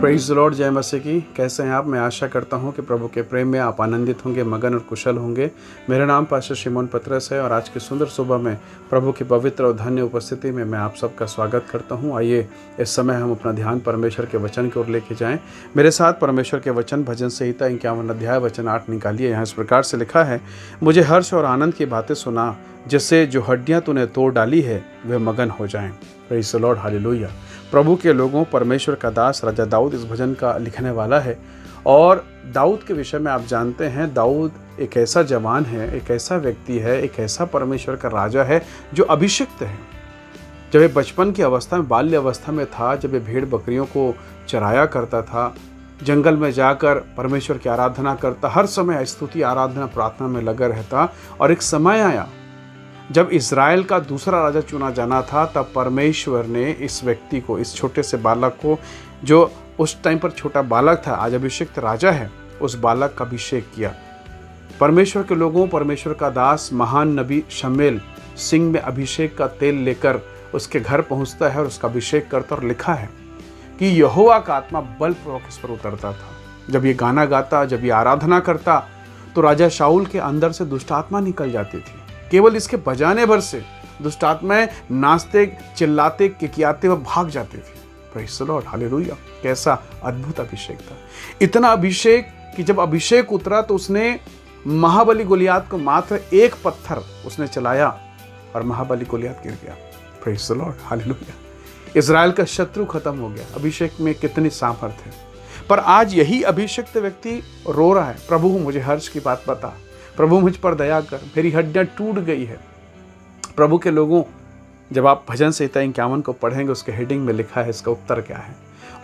Praise the Lord, जय मसीह की। कैसे हैं आप? मैं आशा करता हूं कि प्रभु के प्रेम में आप आनंदित होंगे, मगन और कुशल होंगे। मेरा नाम पास्टर शिमोन पतरस है और आज की सुंदर सुबह में प्रभु की पवित्र और धन्य उपस्थिति में मैं आप सबका स्वागत करता हूं। आइए इस समय हम अपना ध्यान परमेश्वर के वचन की ओर लेके जाएं। मेरे साथ परमेश्वर के वचन भजन संहिता 51 अध्याय वचन 8 निकालिए। यहाँ इस प्रकार से लिखा है, मुझे हर्ष और आनंद की बातें सुना, जिससे जो हड्डियाँ तूने तोड़ डाली है वे मगन हो जाएं। Praise the Lord, hallelujah. प्रभु के लोगों, परमेश्वर का दास राजा दाऊद इस भजन का लिखने वाला है। और दाऊद के विषय में आप जानते हैं, दाऊद एक ऐसा जवान है, एक ऐसा व्यक्ति है, एक ऐसा परमेश्वर का राजा है जो अभिषिक्त है। जब ये बचपन की अवस्था में, बाल्य अवस्था में था, जब ये भेड़ बकरियों को चराया करता था, जंगल में जाकर परमेश्वर की आराधना करता, हर समय स्तुति आराधना प्रार्थना में लगा रहता। और एक समय आया जब इज़राइल का दूसरा राजा चुना जाना था, तब परमेश्वर ने इस व्यक्ति को, इस छोटे से बालक को, जो उस टाइम पर छोटा बालक था, आज अभिषिक्त राजा है, उस बालक का अभिषेक किया। परमेश्वर के लोगों, परमेश्वर का दास महान नबी शमूएल सिंह में अभिषेक का तेल लेकर उसके घर पहुंचता है और उसका अभिषेक करता। और लिखा है कि यहोवा का आत्मा बलपूर्वक इस पर उतरता था। जब ये गाना गाता, जब ये आराधना करता, तो राजा शाऊल के अंदर से दुष्ट आत्मा निकल जाती थी। केवल इसके बजाने भर से दुष्ट आत्माएं नाचते, चिल्लाते, किकियाते व भाग जाते थे। Praise the Lord, hallelujah. कैसा अद्भुत अभिषेक था! इतना अभिषेक कि जब अभिषेक उतरा तो उसने महाबली गोलियात को मात्र एक पत्थर उसने चलाया और महाबली गोलियात गिर गया। Praise the Lord, hallelujah. Israel का शत्रु खत्म हो गया। अभिषेक में कितनी सामर्थ्य है! पर आज यही अभिषिक्त व्यक्ति रो रहा है, प्रभु मुझे हर्ष की बात बता, प्रभु मुझ पर दया कर, मेरी हड्डियां टूट गई है। प्रभु के लोगों, जब आप भजन संहिता 51 को पढ़ेंगे, उसके हेडिंग में लिखा है इसका उत्तर क्या है।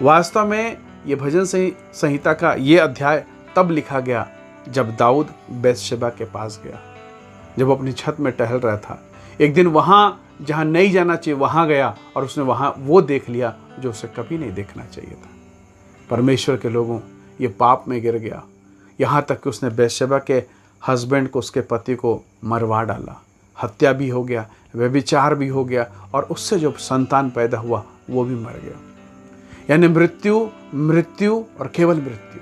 वास्तव में ये भजन संहिता का ये अध्याय तब लिखा गया जब दाऊद बैतशेबा के पास गया, जब अपनी छत में टहल रहा था। एक दिन वहाँ जहाँ नहीं जाना चाहिए वहाँ गया और उसने वहाँ वो देख लिया जो उसे कभी नहीं देखना चाहिए था। परमेश्वर के लोगों, ये पाप में गिर गया, यहाँ तक कि उसने बैतशेबा के हस्बैंड को, उसके पति को मरवा डाला। हत्या भी हो गया, व्यभिचार भी हो गया और उससे जो संतान पैदा हुआ वो भी मर गया। यानी मृत्यु, मृत्यु और केवल मृत्यु।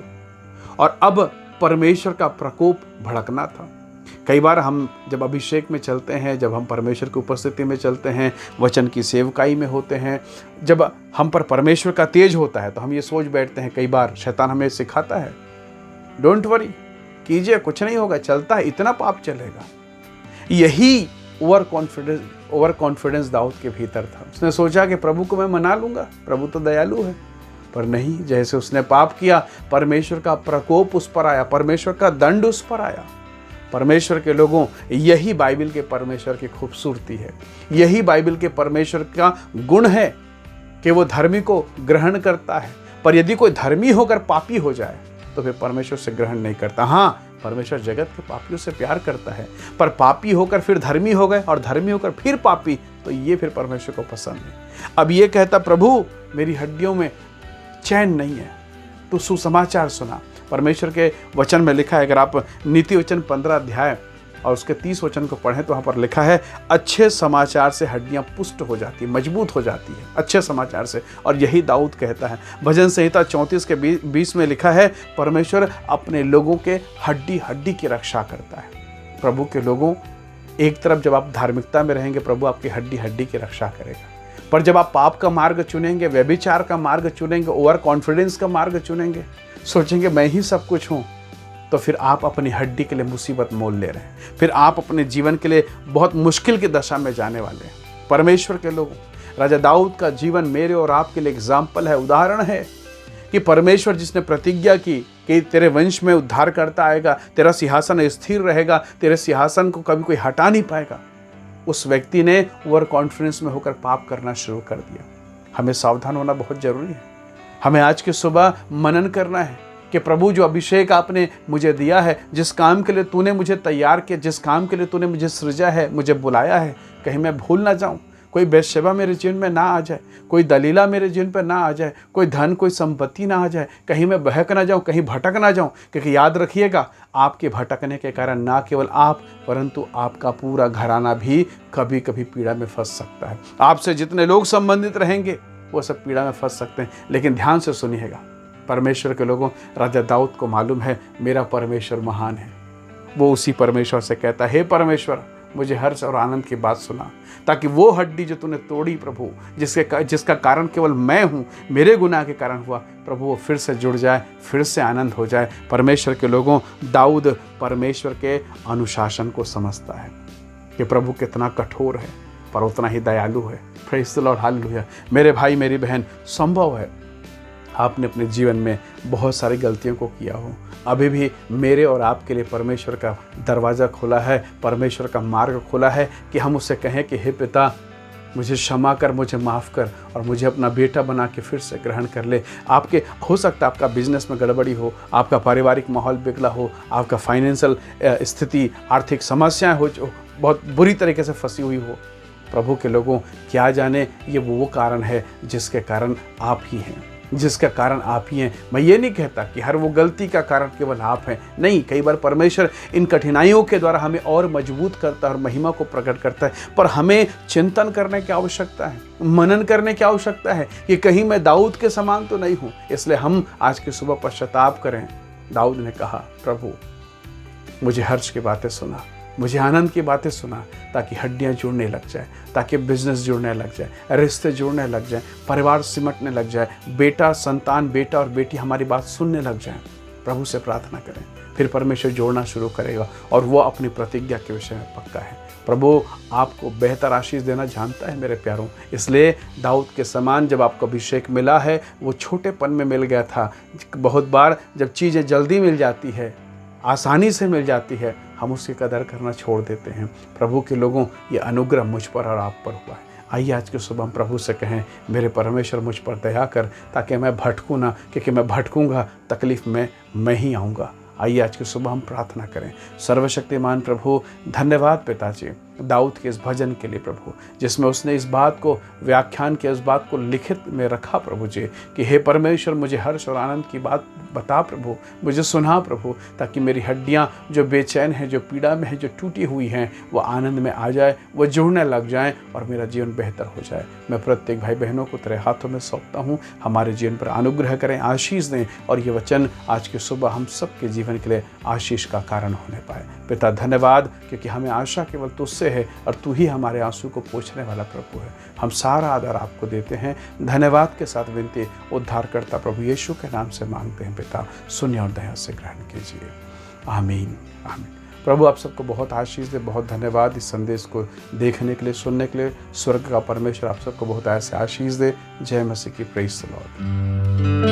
और अब परमेश्वर का प्रकोप भड़कना था। कई बार हम जब अभिषेक में चलते हैं, जब हम परमेश्वर की उपस्थिति में चलते हैं, वचन की सेवकाई में होते हैं, जब हम पर परमेश्वर का तेज होता है, तो हम ये सोच बैठते हैं, कई बार शैतान हमें सिखाता है, डोंट कीजिए, कुछ नहीं होगा, चलता है, इतना पाप चलेगा। यही ओवर कॉन्फिडेंस दाऊद के भीतर था। उसने सोचा कि प्रभु को मैं मना लूंगा, प्रभु तो दयालु है। पर नहीं, जैसे उसने पाप किया, परमेश्वर का प्रकोप उस पर आया, परमेश्वर का दंड उस पर आया। परमेश्वर के लोगों, यही बाइबल के परमेश्वर की खूबसूरती है, यही बाइबल के परमेश्वर का गुण है कि वो धर्मी को ग्रहण करता है। पर यदि कोई धर्मी होकर पापी हो जाए तो फिर परमेश्वर से ग्रहण नहीं करता। हाँ, परमेश्वर जगत के पापियों से प्यार करता है, पर पापी होकर फिर धर्मी हो गए और धर्मी होकर फिर पापी, तो ये फिर परमेश्वर को पसंद नहीं। अब ये कहता, प्रभु मेरी हड्डियों में चैन नहीं है, तो सुसमाचार सुना। परमेश्वर के वचन में लिखा है, अगर आप नीति वचन 15 अध्याय और उसके 30 वचन को पढ़ें तो वहाँ पर लिखा है, अच्छे समाचार से हड्डियाँ पुष्ट हो जाती, मजबूत हो जाती है, अच्छे समाचार से। और यही दाऊद कहता है। भजन संहिता 34 के 20 में लिखा है, परमेश्वर अपने लोगों के हड्डी हड्डी की रक्षा करता है। प्रभु के लोगों, एक तरफ जब आप धार्मिकता में रहेंगे, प्रभु आपकी हड्डी हड्डी की रक्षा करेगा। पर जब आप पाप का मार्ग चुनेंगे, व्यभिचार का मार्ग चुनेंगे, ओवर कॉन्फिडेंस का मार्ग चुनेंगे, सोचेंगे मैं ही सब कुछ हूँ, तो फिर आप अपनी हड्डी के लिए मुसीबत मोल ले रहे हैं। फिर आप अपने जीवन के लिए बहुत मुश्किल की दशा में जाने वाले हैं। परमेश्वर के लोगों, राजा दाऊद का जीवन मेरे और आपके लिए एग्जाम्पल है, उदाहरण है कि परमेश्वर जिसने प्रतिज्ञा की कि तेरे वंश में उद्धार करता आएगा, तेरा सिंहासन स्थिर रहेगा, तेरे सिंहासन को कभी कोई हटा नहीं पाएगा, उस व्यक्ति ने ओवर कॉन्फिडेंस में होकर पाप करना शुरू कर दिया। हमें सावधान होना बहुत जरूरी है। हमें आज की सुबह मनन करना है कि प्रभु, जो अभिषेक आपने मुझे दिया है, जिस काम के लिए तूने मुझे तैयार किया, जिस काम के लिए तूने मुझे सृजा है, मुझे बुलाया है, कहीं मैं भूल ना जाऊं। कोई बैतशेबा मेरे जीवन में ना आ जाए, कोई दलीला मेरे जीवन पर ना आ जाए, कोई धन, कोई संपत्ति ना आ जाए, कहीं मैं बहक ना जाऊं, कहीं भटक ना जाऊं। क्योंकि याद रखिएगा, आपके भटकने के कारण ना केवल आप, परंतु आपका पूरा घराना भी कभी कभी पीड़ा में फंस सकता है। आपसे जितने लोग संबंधित रहेंगे वो सब पीड़ा में फंस सकते हैं। लेकिन ध्यान से सुनिएगा, परमेश्वर के लोगों, राजा दाऊद को मालूम है मेरा परमेश्वर महान है। वो उसी परमेश्वर से कहता है, हे परमेश्वर मुझे हर्ष और आनंद की बात सुना, ताकि वो हड्डी जो तूने तोड़ी प्रभु, जिसका कारण केवल मैं हूँ, मेरे गुनाह के कारण हुआ प्रभु, वो फिर से जुड़ जाए, फिर से आनंद हो जाए। परमेश्वर के लोगों, दाऊद परमेश्वर के अनुशासन को समझता है कि प्रभु कितना कठोर है पर उतना ही दयालु है। Praise the Lord, hallelujah. मेरे भाई मेरी बहन, संभव है आपने अपने जीवन में बहुत सारी गलतियों को किया हो, अभी भी मेरे और आपके लिए परमेश्वर का दरवाज़ा खुला है, परमेश्वर का मार्ग खुला है कि हम उससे कहें कि हे पिता मुझे क्षमा कर, मुझे माफ़ कर और मुझे अपना बेटा बना के फिर से ग्रहण कर ले। आपके हो सकता है आपका बिजनेस में गड़बड़ी हो, आपका पारिवारिक माहौल बिगड़ा हो, आपका फाइनेंशियल स्थिति, आर्थिक समस्याएं हो जो बहुत बुरी तरीके से फंसी हुई हो। प्रभु के लोगों, क्या जाने ये वो कारण है जिसके कारण आप ही हैं, जिसका कारण आप ही हैं। मैं ये नहीं कहता कि हर वो गलती का कारण केवल आप हैं, नहीं। कई बार परमेश्वर इन कठिनाइयों के द्वारा हमें और मजबूत करता है और महिमा को प्रकट करता है, पर हमें चिंतन करने की आवश्यकता है, मनन करने की आवश्यकता है कि कहीं मैं दाऊद के समान तो नहीं हूँ। इसलिए हम आज की सुबह पश्चाताप करें। दाऊद ने कहा, प्रभु मुझे हर्ष की बातें सुना, मुझे आनंद की बातें सुना, ताकि हड्डियां जुड़ने लग जाए, ताकि बिजनेस जुड़ने लग जाए, रिश्ते जुड़ने लग जाए, परिवार सिमटने लग जाए, बेटा संतान, बेटा और बेटी हमारी बात सुनने लग जाए। प्रभु से प्रार्थना करें, फिर परमेश्वर जोड़ना शुरू करेगा और वो अपनी प्रतिज्ञा के विषय में पक्का है। प्रभु आपको बेहतर आशीष देना जानता है मेरे प्यारों। इसलिए दाऊद के समान जब आपको अभिषेक मिला है, वो छोटेपन में मिल गया था। बहुत बार जब चीज़ें जल्दी मिल जाती है, आसानी से मिल जाती है, हम उसकी कदर करना छोड़ देते हैं। प्रभु के लोगों, ये अनुग्रह मुझ पर और आप पर हुआ है। आइए आज के सुबह हम प्रभु से कहें, मेरे परमेश्वर मुझ पर दया कर, ताकि मैं भटकूँ ना, क्योंकि मैं भटकूँगा तकलीफ़ में मैं ही आऊँगा। आइए आज की सुबह हम प्रार्थना करें। सर्वशक्तिमान प्रभु, धन्यवाद पिताजी दाऊद के इस भजन के लिए प्रभु, जिसमें उसने इस बात को व्याख्यान किया, इस बात को लिखित में रखा प्रभु जी, कि हे परमेश्वर मुझे हर्ष और आनंद की बात बता प्रभु, मुझे सुना प्रभु, ताकि मेरी हड्डियां जो बेचैन हैं, जो पीड़ा में हैं, जो टूटी हुई हैं, वो आनंद में आ जाए, वो जुड़ने लग जाएं और मेरा जीवन बेहतर हो जाए। मैं प्रत्येक भाई बहनों को तेरे हाथों में सौंपता हूँ। हमारे जीवन पर अनुग्रह करें, आशीष दें और ये वचन आज की सुबह हम सबके जीवन के लिए आशीष का कारण होने पाए। पिता धन्यवाद, क्योंकि हमें आशा केवल तुझसे है और तू ही हमारे आंसू को पोंछने वाला प्रभु है। हम सारा आदर आपको देते हैं। धन्यवाद के साथ विनती उद्धारकर्ता प्रभु यीशु के नाम से मांगते हैं पिता, सुनिए और दया से ग्रहण कीजिए। आमीन आमीन। प्रभु आप सबको बहुत आशीष दे। बहुत धन्यवाद इस संदेश को देखने के लिए, सुनने के लिए। स्वर्ग का परमेश्वर आप सबको बहुत ऐसे आशीष दे। जय मसीह की। Praise the Lord.